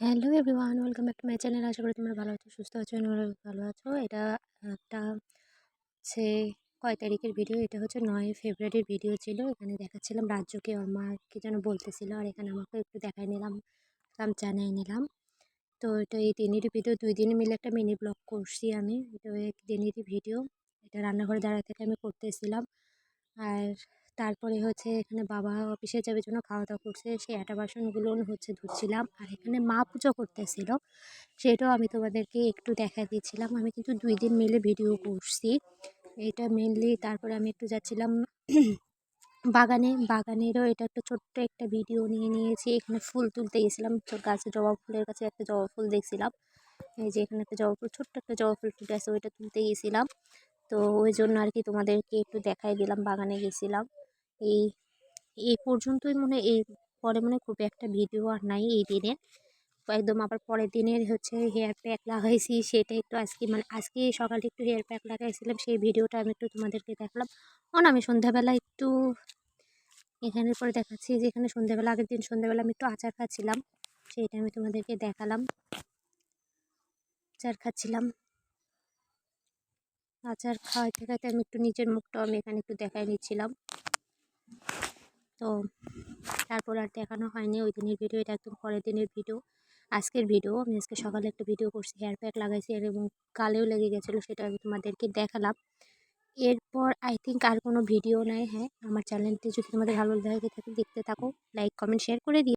Hello everyone, welcome back to my channel. আশা করি তোমরা ভালো আছো, সুস্থ আছো, আমরা ভালো আছো। এটা একটা হচ্ছে কয় তারিখের ভিডিও? এটা হচ্ছে 9 ফেব্রুয়ারির ভিডিও ছিল। এখানে দেখাচ্ছিলাম রাজ্যকে ওর মা কি যেন বলতেছিল, আর এখানে আমাকে একটু দেখাই নিলাম, জানাই নিলাম। তো এটা এই দিনেরই ভিডিও, 2 দিনে মিলে একটা মিনি ব্লগ করছি আমি। এটা দিনেরই ভিডিও, এটা রান্নাঘরে দাঁড়ায় থেকে আমি করতেছিলাম। আর তারপরে হচ্ছে এখানে বাবা অফিসে যাবে জন্য খাওয়া দাওয়া করছে, সেই আটা বাসনগুলো হচ্ছে ধুচ্ছিলাম। আর এখানে মা পুজো করতেছিল, সেটাও আমি তোমাদেরকে একটু দেখা দিয়েছিলাম। আমি কিন্তু 2 দিন মিলে ভিডিও করছি এটা মেনলি। তারপরে আমি একটু যাচ্ছিলাম বাগানেরও এটা একটা ছোট্ট একটা ভিডিও নিয়েছি। এখানে ফুল তুলতে গেছিলাম, গাছে জবা ফুলের কাছে একটা জবা ফুল দেখছিলাম। এই যে এখানে একটা জবা ফুল, ছোট্ট একটা জবা ফুল ফুটে আছে, ওইটা তুলতে গেছিলাম। তো ওই জন্য আর কি তোমাদেরকে একটু দেখাই দিলাম, বাগানে গেছিলাম। এই এই পর্যন্তই এর পরে খুব একটা ভিডিও আর নাই এই দিনে। একদম আবার পরের দিনের হচ্ছে হেয়ার প্যাক লাগাইছি, সেটা একটু আজকে আজকে সকালে একটু হেয়ার প্যাক লাগাইছিলাম, সেই ভিডিওটা আমি একটু তোমাদেরকে দেখালাম। আমি সন্ধ্যাবেলা একটু এখানের পরে দেখাচ্ছি যে এখানে সন্ধ্যাবেলা, আগের দিন সন্ধ্যাবেলা আমি একটু আচার খাচ্ছিলাম, সেইটা আমি তোমাদেরকে দেখালাম। আচার খাচ্ছিলাম, আচার খাওয়াতে খাইতে আমি একটু নিজের মুখটাও আমি এখানে একটু দেখাই নিচ্ছিলাম। তো তারপর আর দেখানো হয়নি ওই দিনের ভিডিও, এটা একদম পরের দিনের ভিডিও, আজকের ভিডিও। আমি আজকে সকালে একটা ভিডিও করছি, হেয়ার প্যাক লাগাইছি আর এবং গালেও লেগে গেছিলো, সেটা আমি তোমাদেরকে দেখালাম। এরপর আই থিঙ্ক আর কোনো ভিডিও নাই। হ্যাঁ, আমার চ্যানেলটি যদি তোমাদের ভালো লাগে থাকে, দেখতে থাকো, লাইক কমেন্ট শেয়ার করে দিও।